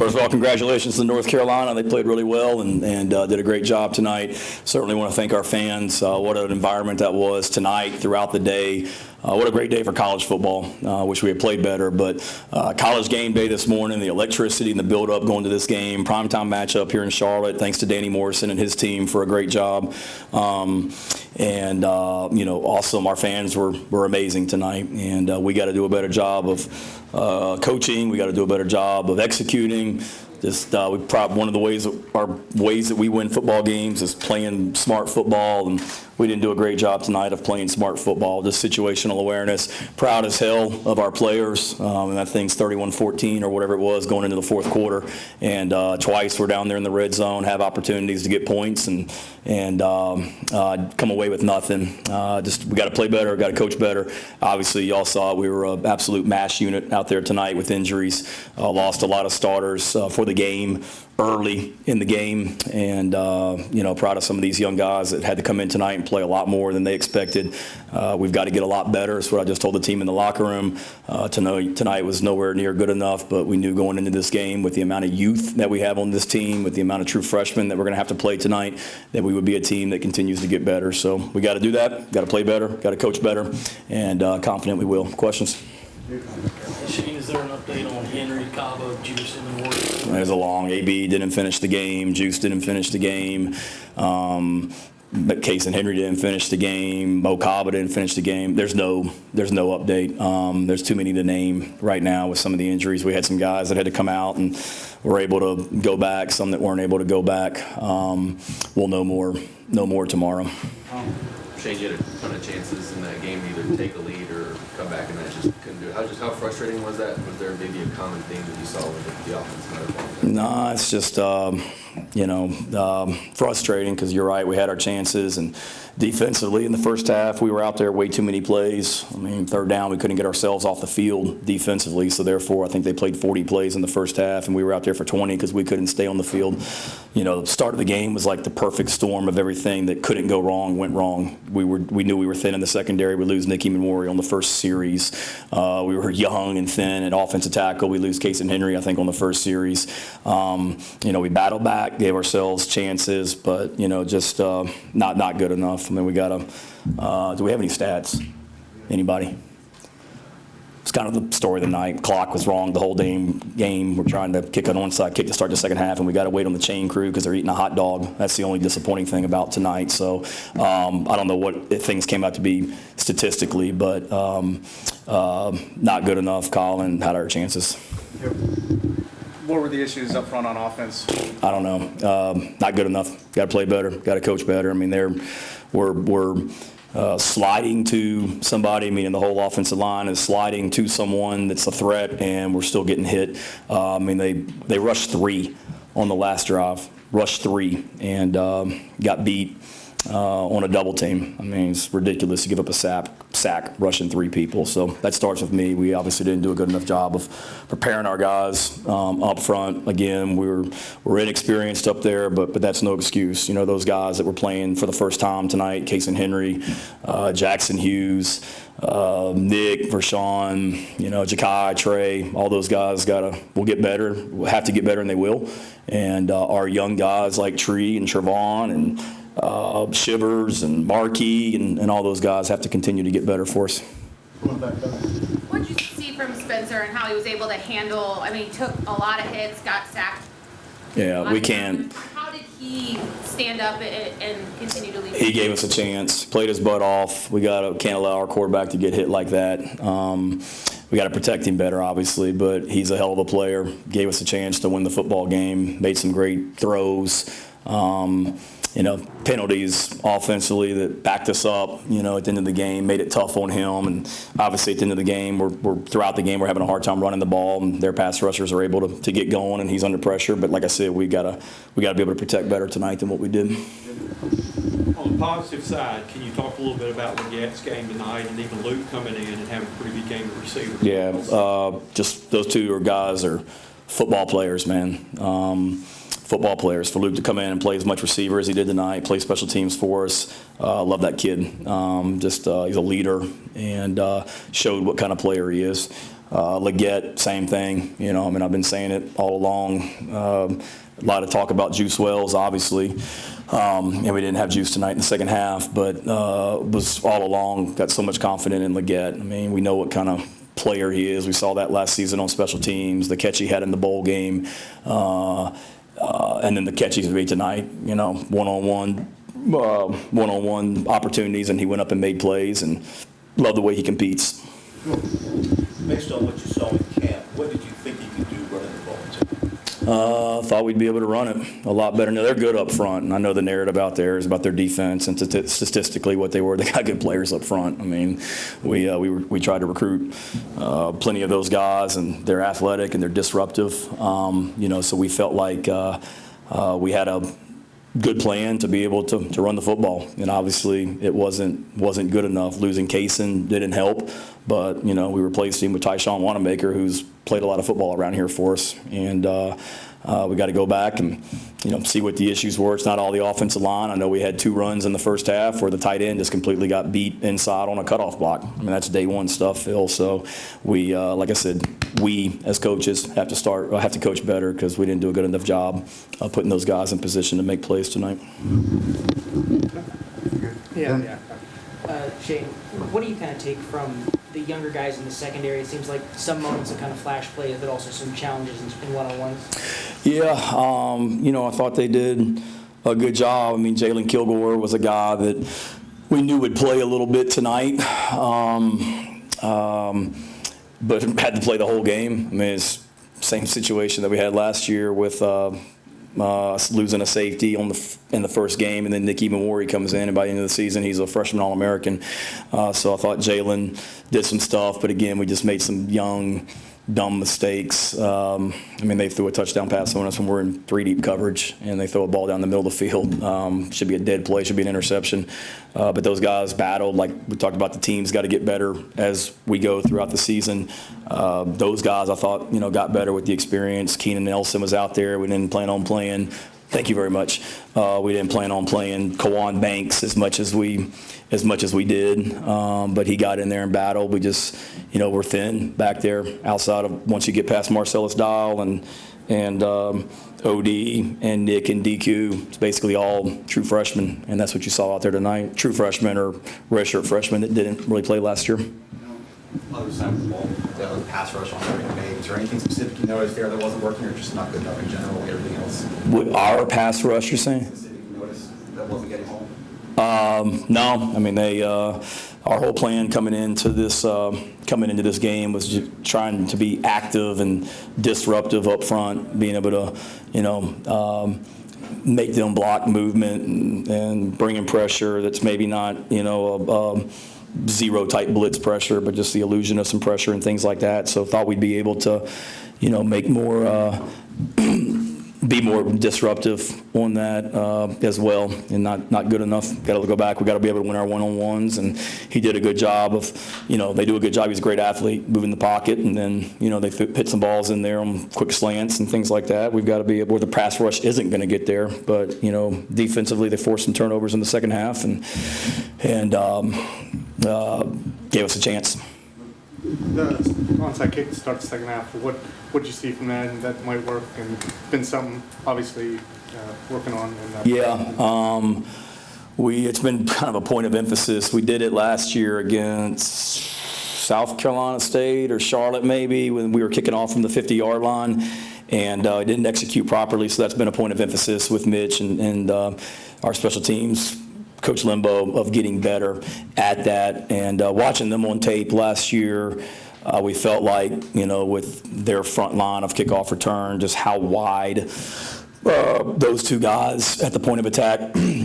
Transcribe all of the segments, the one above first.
First of all, congratulations to North Carolina. They played really well and did a great job tonight. Certainly want to thank our fans. What an environment that was tonight, throughout the day. What a great day for college football. Wish we had played better, but college game day this morning, the electricity and the build-up going to this game, primetime matchup here in Charlotte. Thanks to Danny Morrison and his team for a great job. Awesome. Our fans were amazing tonight, and we got to do a better job of coaching. We got to do a better job of executing. One of the ways that we win football games is playing smart football, and we didn't do a great job tonight of playing smart football. Just situational awareness. Proud as hell of our players, and that thing's 31-14 or whatever it was going into the fourth quarter. And twice we're down there in the red zone, have opportunities to get points, and come away with nothing. We got to play better, got to coach better. Obviously, y'all saw we were an absolute mash unit out there tonight with injuries. Lost a lot of starters for the game early in the game, and proud of some of these young guys that had to come in tonight and play a lot more than they expected. We've got to get a lot better. That's what I just told the team in the locker room. Tonight was nowhere near good enough, but we knew going into this game with the amount of youth that we have on this team, with the amount of true freshmen that we're going to have to play tonight, that we would be a team that continues to get better. So we got to do that, got to play better, got to coach better, and confident we will. Questions? Shane, is there an update on Henry, Cabo, Juice, and the Warriors? There's a long. AB didn't finish the game. Juice didn't finish the game. Case and Henry didn't finish the game. Mo Cabo didn't finish the game. There's no update. There's too many to name right now with some of the injuries. We had some guys that had to come out and were able to go back. Some that weren't able to go back. We'll know more tomorrow. Shane, you had a ton of chances in that game to either take a lead or come back, and that just couldn't do it. How frustrating was that? Was there maybe a common theme that you saw with the offense? No, it's just frustrating because you're right. We had our chances, and defensively in the first half, we were out there way too many plays. I mean, third down, we couldn't get ourselves off the field defensively, so therefore I think they played 40 plays in the first half, and we were out there for 20 because we couldn't stay on the field. The start of the game was like the perfect storm of everything that couldn't go wrong went wrong. We knew we were thin in the secondary. We lose Nicky Memorial on the first series. We were young and thin at offensive tackle. We lose Case and Henry, I think, on the first series. We battled back, gave ourselves chances, but not good enough. I mean, we got to. Do we have any stats? Anybody? It's kind of the story of the night. Clock was wrong the whole game. We're trying to kick an onside kick to start the second half, and we got to wait on the chain crew because they're eating a hot dog. That's the only disappointing thing about tonight. So I don't know what things came out to be statistically, but not good enough. Colin had our chances. Yep. What were the issues up front on offense? I don't know. Not good enough. Got to play better. Got to coach better. I mean, we're sliding to somebody, meaning the whole offensive line is sliding to someone that's a threat, and we're still getting hit. They rushed 3 on the last drive, and got beat on a double team. I mean, it's ridiculous to give up a sack rushing 3 people. So that starts with me. We obviously didn't do a good enough job of preparing our guys up front. Again, we're inexperienced up there, but that's no excuse. Those guys that were playing for the first time tonight, Case and Henry, Jackson Hughes, Nick, Vershawn, Ja'Kai, Trey, all those guys will get better. We'll have to get better, and they will. And our young guys like Tree and Trevon and Shivers and Markey and all those guys have to continue to get better for us. What did you see from Spencer and how he was able to handle? I mean, he took a lot of hits, got sacked. Yeah, we can. How did he stand up and continue to lead? He gave us a chance, played his butt off. Can't allow our quarterback to get hit like that. We got to protect him better, obviously, but he's a hell of a player. Gave us a chance to win the football game. Made some great throws. Penalties offensively that backed us up, at the end of the game, made it tough on him. And obviously at the end of the game, throughout the game, we're having a hard time running the ball, and their pass rushers are able to get going, and he's under pressure. But like I said, we gotta be able to protect better tonight than what we did. On the positive side, can you talk a little bit about Legette's game tonight, and even Luke coming in and having a pretty good game of receiver? Yeah, just those two guys are football players, man. Football players. For Luke to come in and play as much receiver as he did tonight, play special teams for us. Love that kid. He's a leader and showed what kind of player he is. Leggett, same thing. You know, I mean, I've been saying it all along. A lot of talk about Juice Wells, obviously. And we didn't have Juice tonight in the second half, but was all along got so much confidence in Leggett. I mean, we know what kind of player he is. We saw that last season on special teams, the catch he had in the bowl game, and then the catch he's made tonight, you know, one-on-one opportunities, and he went up and made plays, and love the way he competes. Based on what you saw in camp, what did you think he could do running the ball tonight? Thought we'd be able to run it a lot better. Now, they're good up front, and I know the narrative out there is about their defense, and statistically what they were. They got good players up front. I mean, we tried to recruit plenty of those guys, and they're athletic and they're disruptive. You know, so we felt like we had a good plan to be able to run the football, and obviously it wasn't good enough. Losing Kaysen didn't help, but you know, we replaced him with Tyshawn Wanamaker, who's played a lot of football around here for us, and we got to go back and, you know, see what the issues were. It's not all the offensive line. I know we had 2 runs in the first half where the tight end just completely got beat inside on a cutoff block. I mean, that's day one stuff, Phil. So we, like I said, we as coaches have to coach better because we didn't do a good enough job of putting those guys in position to make plays tonight. Yeah. Shane, what do you kind of take from the younger guys in the secondary? It seems like some moments of kind of flash plays, but also some challenges in one-on-ones. Yeah, you know, I thought they did a good job. I mean, Jalen Kilgore was a guy that we knew would play a little bit tonight, but had to play the whole game. I mean, it's the same situation that we had last year with losing a safety in the first game, and then Nick Emawari comes in, and by the end of the season, he's a freshman All-American. So I thought Jalen did some stuff, but again, we just made some young, dumb mistakes. I mean, they threw a touchdown pass on us when we're in 3-deep coverage, and they throw a ball down the middle of the field. Should be a dead play, should be an interception. But those guys battled. Like we talked about, the team's got to get better as we go throughout the season. Those guys, I thought, you know, got better with the experience. Keenan Nelson was out there. We didn't plan on playing. Thank you very much. We didn't plan on playing Kawan Banks as much as we did, but he got in there and battled. We just, you know, we're thin back there outside of once you get past Marcellus Dial and OD and Nick and DQ. It's basically all true freshmen, and that's what you saw out there tonight. True freshmen or redshirt freshmen that didn't really play last year. Other side of the ball, the pass rush on every game. Is there anything specific you noticed there that wasn't working, or just not good enough in general? Everything else? With our pass rush, you're saying? Specific you noticed that wasn't getting home? No, I mean our whole plan coming into this game was just trying to be active and disruptive up front, being able to, you know, make them block movement and bringing pressure that's maybe not, you know, zero type blitz pressure, but just the illusion of some pressure and things like that. So thought we'd be able to, you know, make more, be more disruptive on that as well, and not good enough. Got to go back. We got to be able to win our one-on-ones, and he did a good job of, you know, they do a good job. He's a great athlete, moving the pocket, and then, you know, they hit some balls in there on quick slants and things like that. We've got to be able, where the pass rush isn't going to get there, but, you know, defensively they forced some turnovers in the second half and gave us a chance. The onside kick to start the second half, what did you see from that, and that might work, and been something obviously working on in that? Yeah, it's been kind of a point of emphasis. We did it last year against South Carolina State or Charlotte maybe, when we were kicking off from the 50-yard line, and didn't execute properly, so that's been a point of emphasis with Mitch and our special teams Coach Limbo, of getting better at that. And watching them on tape last year, we felt like, you know, with their front line of kickoff return, just how wide those two guys at the point of attack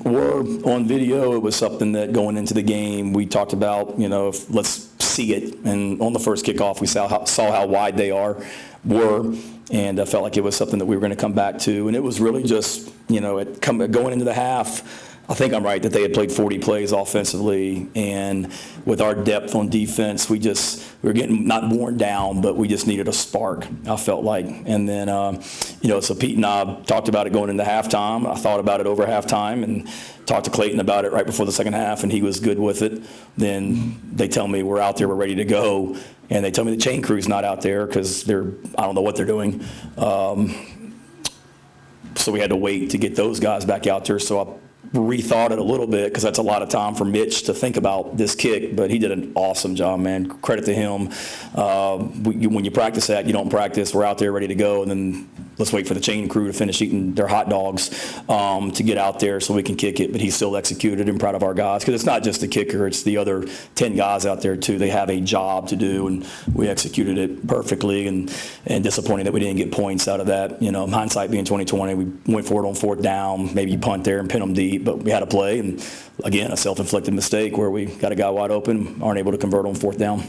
were on video. It was something that going into the game we talked about, you know, let's see it. And on the first kickoff, we saw how wide they were, and I felt like it was something that we were going to come back to. And it was really just, you know, going into the half, I think I'm right that they had played 40 plays offensively, and with our depth on defense, we were getting not worn down, but we just needed a spark, I felt like. And then, so Pete and I talked about it going into halftime. I thought about it over halftime and talked to Clayton about it right before the second half, and he was good with it. Then they tell me we're out there, we're ready to go, and they tell me the chain crew's not out there because I don't know what they're doing. So we had to wait to get those guys back out there. So I rethought it a little bit because that's a lot of time for Mitch to think about this kick, but he did an awesome job, man. Credit to him. When you practice that, you don't practice. We're out there ready to go, and then let's wait for the chain crew to finish eating their hot dogs to get out there so we can kick it. But he still executed, and proud of our guys because it's not just the kicker, it's the other 10 guys out there too. They have a job to do, and we executed it perfectly, and disappointing that we didn't get points out of that. Hindsight being 2020, we went for it on fourth down, maybe you punt there and pin them deep, but we had a play, and again, a self-inflicted mistake where we got a guy wide open, aren't able to convert on fourth down.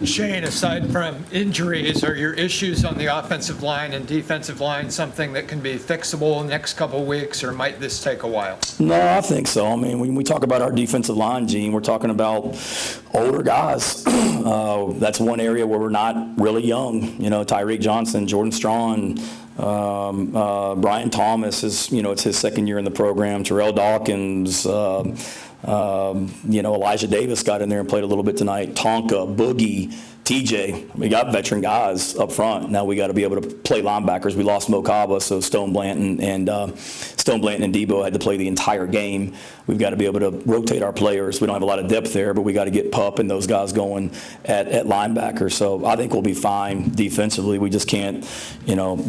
Shane, aside from injuries, are your issues on the offensive line and defensive line something that can be fixable in the next couple of weeks, or might this take a while? No, I think so. I mean, when we talk about our defensive line, Gene, we're talking about older guys. That's one area where we're not really young. Tyreek Johnson, Jordan Strawn, Brian Thomas is, it's his second year in the program. Terrell Dawkins, Elijah Davis got in there and played a little bit tonight. Tonka, Boogie, TJ. We got veteran guys up front. Now we got to be able to play linebackers. We lost Mo Kaba, so Stone Blanton and Debo had to play the entire game. We've got to be able to rotate our players. We don't have a lot of depth there, but we got to get Pup and those guys going at linebacker. So I think we'll be fine defensively. We just can't,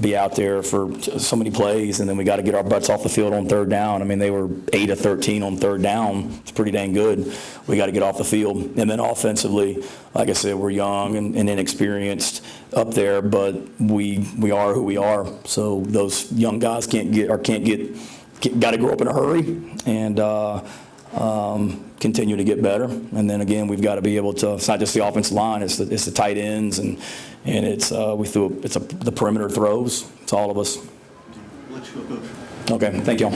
be out there for so many plays, and then we got to get our butts off the field on third down. I mean, they were 8 of 13 on third down. It's pretty dang good. We got to get off the field. And then offensively, like I said, we're young and inexperienced up there, but we are who we are. So those young guys got to grow up in a hurry and continue to get better. And then again, we've got to be able to. It's not just the offensive line; it's the tight ends and it's the perimeter throws. It's all of us. Let's go, Coach. Okay, thank y'all.